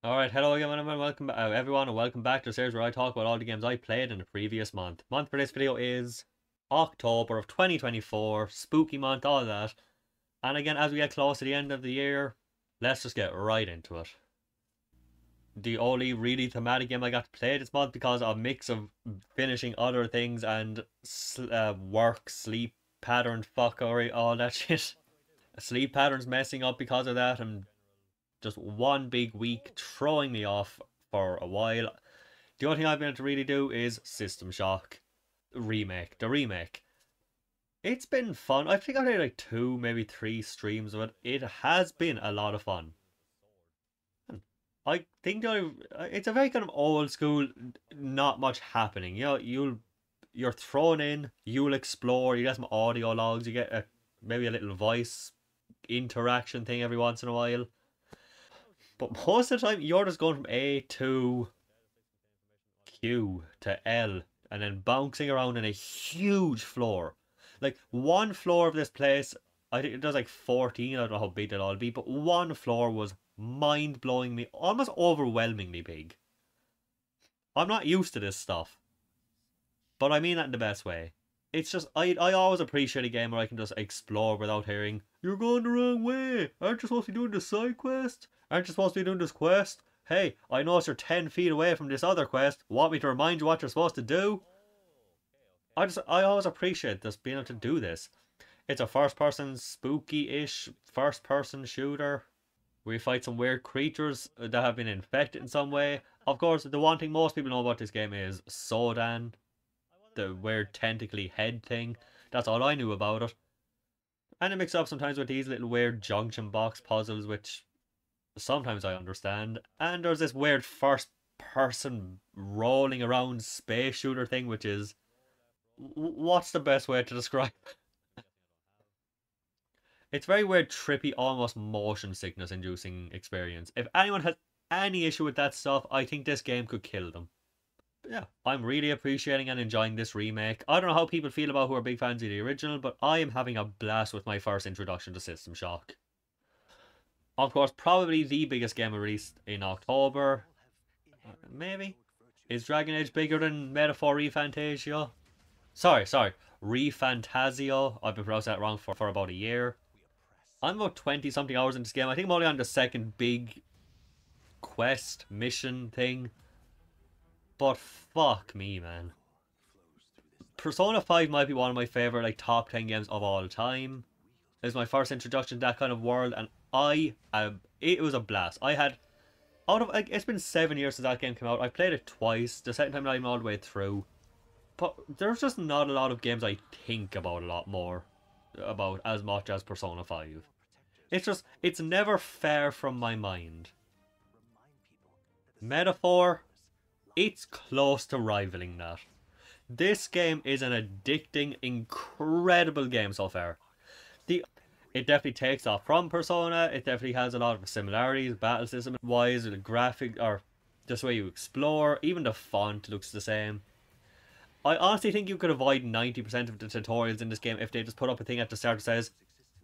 Alright, hello again and welcome everyone, and welcome back to the series where I talk about all the games I played in the previous month. Month for this video is October of 2024, spooky month, all that. And again, as we get close to the end of the year, let's just get right into it. The only really thematic game I got to play this month because of a mix of finishing other things and work, sleep pattern, fuckery, all that shit. Sleep patterns messing up because of that, and just one big week throwing me off for a while. The only thing I've been able to really do is System Shock remake. The remake. It's been fun. I think I did like 2, maybe 3 streams of it. It has been a lot of fun. I think it's a very kind of old school, not much happening. You know, you're thrown in, you'll explore, you get some audio logs, you get maybe a little voice interaction thing every once in a while. But most of the time, you're just going from A to Q to L and then bouncing around in a huge floor. Like, one floor of this place, I think it does like 14, I don't know how big they'll all be, but one floor was mind-blowingly, almost overwhelmingly big. I'm not used to this stuff, but I mean that in the best way. It's just, I always appreciate a game where I can just explore without hearing, "You're going the wrong way, aren't you supposed to be doing this side quest? Aren't you supposed to be doing this quest? Hey, I notice you're 10 feet away from this other quest. Want me to remind you what you're supposed to do?" I always appreciate this, being able to do this. It's a first-person, spooky-ish, first-person shooter. We fight some weird creatures that have been infected in some way. Of course, the one thing most people know about this game is Sodan, the weird tentacly head thing. That's all I knew about it. And it mixes up sometimes with these little weird junction box puzzles, which sometimes I understand. And there's this weird first person rolling around space shooter thing, which is, what's the best way to describe it? It's very weird, trippy, almost motion sickness inducing experience. If anyone has any issue with that stuff, I think this game could kill them. But yeah, I'm really appreciating and enjoying this remake. I don't know how people feel about who are big fans of the original, but I am having a blast with my first introduction to System Shock. Of course, probably the biggest game released in October. Maybe? Is Dragon Age bigger than Metaphor ReFantasio? Sorry. ReFantasio. I've been pronouncing that wrong for about a year. I'm about 20 something hours in this game. I think I'm only on the second big quest mission thing. But fuck me, man. Persona 5 might be one of my favorite like top 10 games of all time. It was my first introduction to that kind of world, and it was a blast. I had, out of, like, it's been 7 years since that game came out. I played it twice. The second time I'm all the way through. But there's just not a lot of games I think about a lot more about as much as Persona 5. It's just, it's never far from my mind. Metaphor, it's close to rivaling that. This game is an addicting, incredible game so far. It definitely takes off from Persona. It definitely has a lot of similarities, battle system wise, the graphic, or just the way you explore. Even the font looks the same. I honestly think you could avoid 90% of the tutorials in this game if they just put up a thing at the start that says,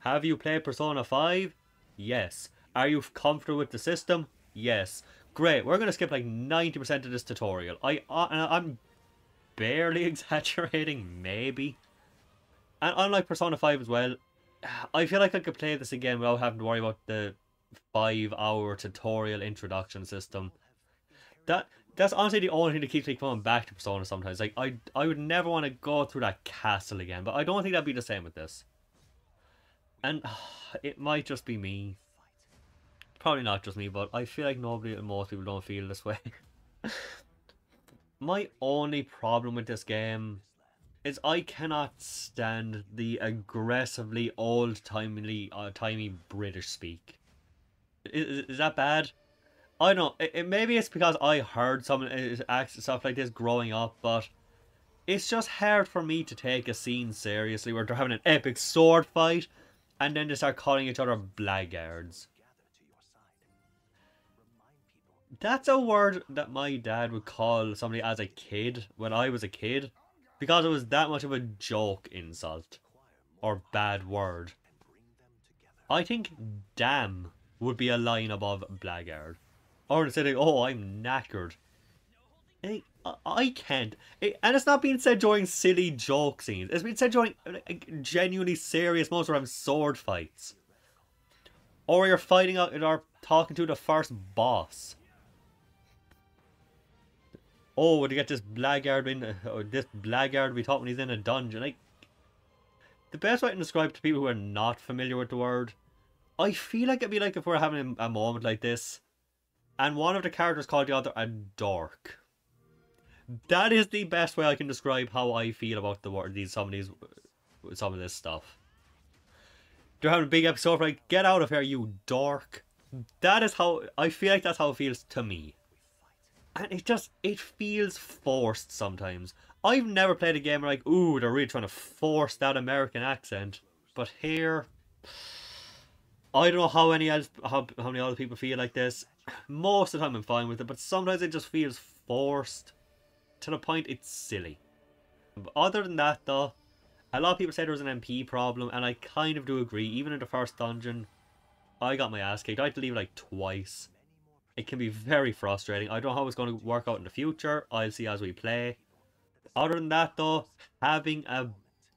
"Have you played Persona 5? Yes. Are you comfortable with the system? Yes. Great, we're going to skip like 90% of this tutorial." I'm barely exaggerating, maybe. And unlike Persona 5 as well, I feel like I could play this again without having to worry about the 5-hour tutorial introduction system. That's honestly the only thing that keeps me coming back to Persona sometimes. Like, I would never want to go through that castle again, but I don't think that'd be the same with this. And it might just be me. Probably not just me, but I feel like most people don't feel this way. My only problem with this game is I cannot stand the aggressively timey British speak. Is that bad? I don't know. Maybe it's because I heard someone act stuff like this growing up, but it's just hard for me to take a scene seriously where they're having an epic sword fight and then they start calling each other blackguards. That's a word that my dad would call somebody as a kid when I was a kid, because it was that much of a joke insult or bad word. I think damn would be a line above blackguard. Or instead of, oh, I'm knackered. Hey, I can't. And it's not being said during silly joke scenes. It's being said during like, genuinely serious moments where I'm sword fights. Or you're fighting out or talking to the first boss. Oh, would you get this blackguard in? This blackguard we taught when he's in a dungeon. Like, the best way I can describe to people who are not familiar with the word, I feel like it'd be like if we're having a moment like this, and one of the characters called the other a dork. That is the best way I can describe how I feel about the word. Some of this stuff. They're having a big episode like, get out of here, you dork. That is how I feel like. That's how it feels to me. And it feels forced sometimes. I've never played a game where like, ooh, they're really trying to force that American accent. But here, I don't know how many other people feel like this. Most of the time I'm fine with it, but sometimes it just feels forced to the point it's silly. But other than that though, a lot of people say there was an MP problem, and I kind of do agree. Even in the first dungeon, I got my ass kicked. I had to leave like twice. It can be very frustrating. I don't know how it's going to work out in the future. I'll see as we play. Other than that though, having a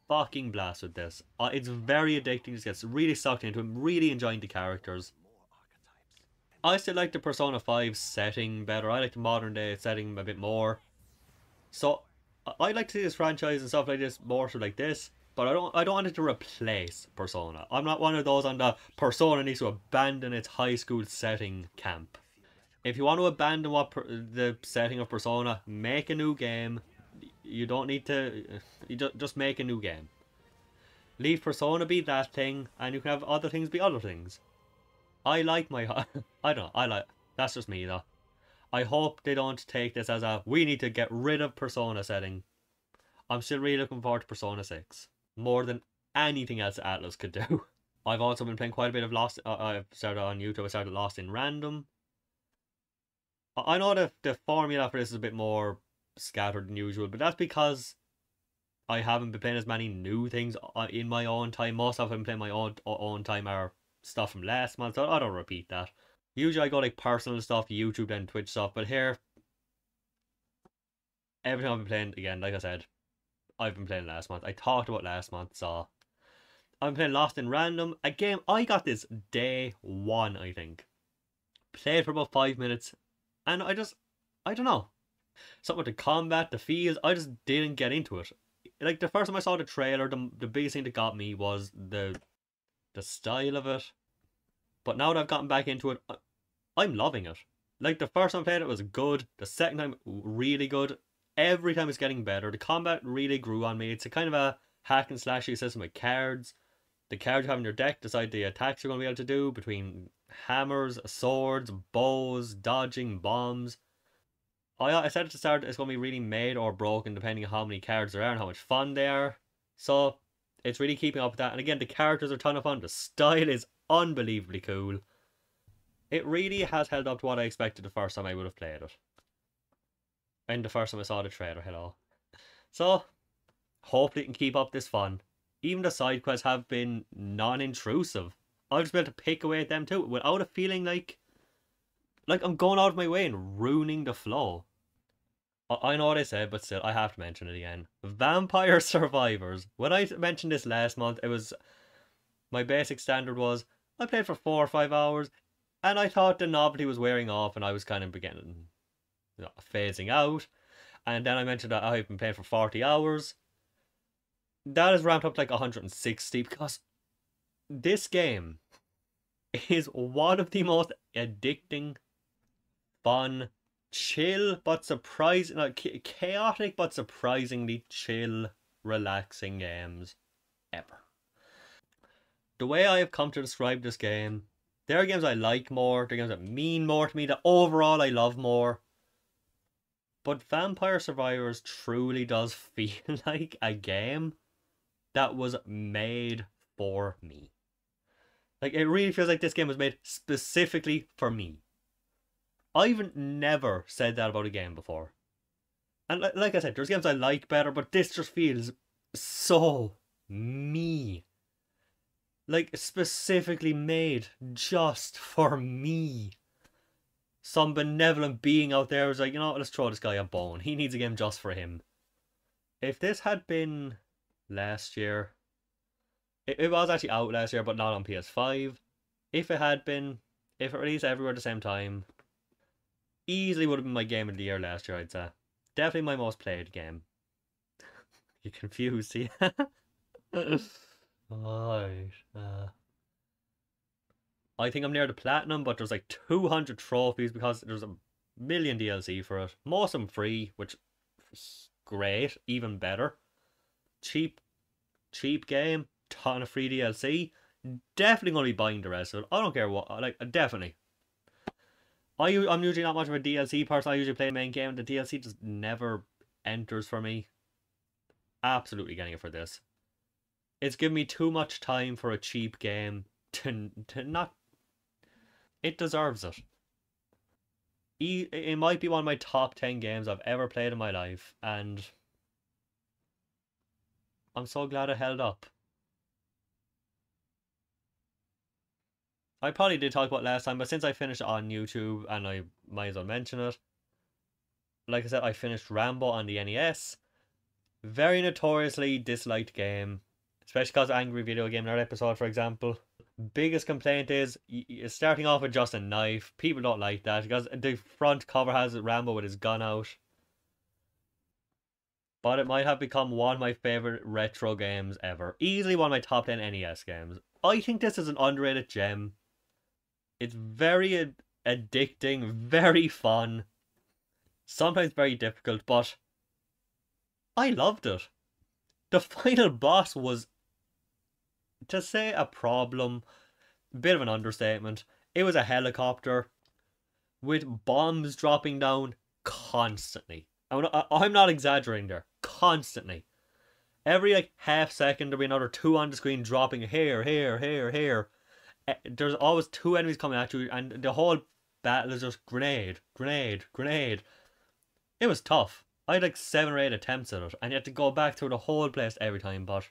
fucking blast with this. It's very addicting. It gets really sucked into it. I'm really enjoying the characters. I still like the Persona 5 setting better. I like the modern day setting a bit more. So I like to see this franchise and stuff like this more so like this. But I don't want it to replace Persona. I'm not one of those on the Persona needs to abandon its high school setting camp. If you want to abandon the setting of Persona, make a new game. You don't need to. You just make a new game. Leave Persona be that thing, and you can have other things be other things. I like my. I don't know. I like. That's just me though. I hope they don't take this as a we need to get rid of Persona setting. I'm still really looking forward to Persona 6 more than anything else Atlas could do. I've also been playing quite a bit of Lost. I've started on YouTube. I started Lost in Random. I know the formula for this is a bit more scattered than usual, but that's because I haven't been playing as many new things in my own time. Most of them playing my own time are stuff from last month, so I don't repeat that. Usually I go like personal stuff, YouTube and Twitch stuff, but here, everything I've been playing, again, like I said, I've been playing last month. I talked about last month, so I'm playing Lost in Random, a game I got this day one, I think. Played for about 5 minutes, and I don't know. Something with the combat, the feels, I just didn't get into it. Like, the first time I saw the trailer, the biggest thing that got me was the style of it. But now that I've gotten back into it, I'm loving it. Like, the first time I played it was good. The second time, really good. Every time it's getting better. The combat really grew on me. It's a kind of a hack and slashy system with cards. The cards you have in your deck decide the attacks you're going to be able to do between hammers, swords, bows, dodging, bombs. I said at the start it's going to be really made or broken depending on how many cards there are and how much fun they are. So it's really keeping up with that. And again, the characters are a ton of fun. The style is unbelievably cool. It really has held up to what I expected the first time I would have played it. And the first time I saw the trailer, hello. So, hopefully it can keep up this fun. Even the side quests have been non-intrusive. I'll just be able to pick away at them too, without a feeling like I'm going out of my way and ruining the flow. I know what I said, but still, I have to mention it again. Vampire Survivors. When I mentioned this last month, it was... My basic standard was, I played for 4 or 5 hours, and I thought the novelty was wearing off, and I was kind of beginning... phasing out. And then I mentioned that I've been playing for 40 hours. That has ramped up to like 160, because this game is one of the most addicting, fun, chill but chaotic but surprisingly chill, relaxing games ever. The way I have come to describe this game, there are games I like more, there are games that mean more to me, that overall I love more. But Vampire Survivors truly does feel like a game that was made for me. Like, it really feels like this game was made specifically for me. I've never said that about a game before. And like I said, there's games I like better, but this just feels so me. Like, specifically made just for me. Some benevolent being out there was like, you know what, let's throw this guy a bone. He needs a game just for him. If this had been last year, it was actually out last year, but not on PS5. If it had been, if it released everywhere at the same time, easily would have been my game of the year last year, I'd say. Definitely my most played game. You're confused, see? Right. I think I'm near the platinum, but there's like 200 trophies because there's a million DLC for it. Most of them free, which is great, even better. Cheap, cheap game, ton of free DLC. Definitely going to be buying the rest of it. I don't care what, like, definitely. I'm usually not much of a DLC person. I usually play the main game. The DLC just never enters for me. Absolutely getting it for this. It's given me too much time for a cheap game to not. It deserves it. It might be one of my top 10 games I've ever played in my life, and I'm so glad it held up. I probably did talk about it last time, but since I finished it on YouTube, and I might as well mention it, like I said, I finished Rambo on the NES. Very notoriously disliked game, especially because of Angry Video Game Nerd episode, for example. Biggest complaint is starting off with just a knife. People don't like that because the front cover has Rambo with his gun out. But it might have become one of my favorite retro games ever. Easily one of my top 10 NES games. I think this is an underrated gem. It's very addicting, very fun, sometimes very difficult, but I loved it. The final boss was, to say a problem, a bit of an understatement. It was a helicopter with bombs dropping down constantly. I'm not exaggerating there. Constantly. Every like half second there'll be another two on the screen dropping here, here, here, here. There's always two enemies coming at you, and the whole battle is just grenade, grenade, grenade. It was tough. I had like 7 or 8 attempts at it, and you had to go back through the whole place every time, but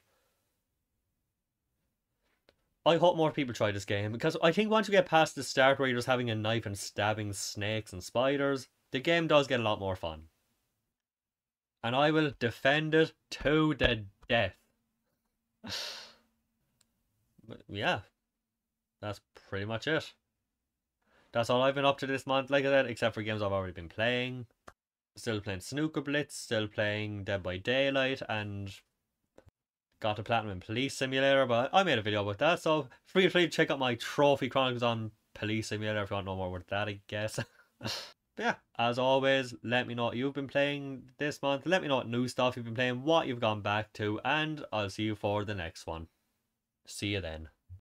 I hope more people try this game, because I think once you get past the start where you're just having a knife and stabbing snakes and spiders, the game does get a lot more fun. And I will defend it to the death. But yeah, that's pretty much it. That's all I've been up to this month, like I said, except for games I've already been playing. Still playing Snooker Blitz, still playing Dead by Daylight, and got a Platinum in Police Simulator, but I made a video about that, so feel free to check out my Trophy Chronicles on Police Simulator if you want to know more about that, I guess. But yeah, as always, let me know what you've been playing this month. Let me know what new stuff you've been playing, what you've gone back to, and I'll see you for the next one. See you then.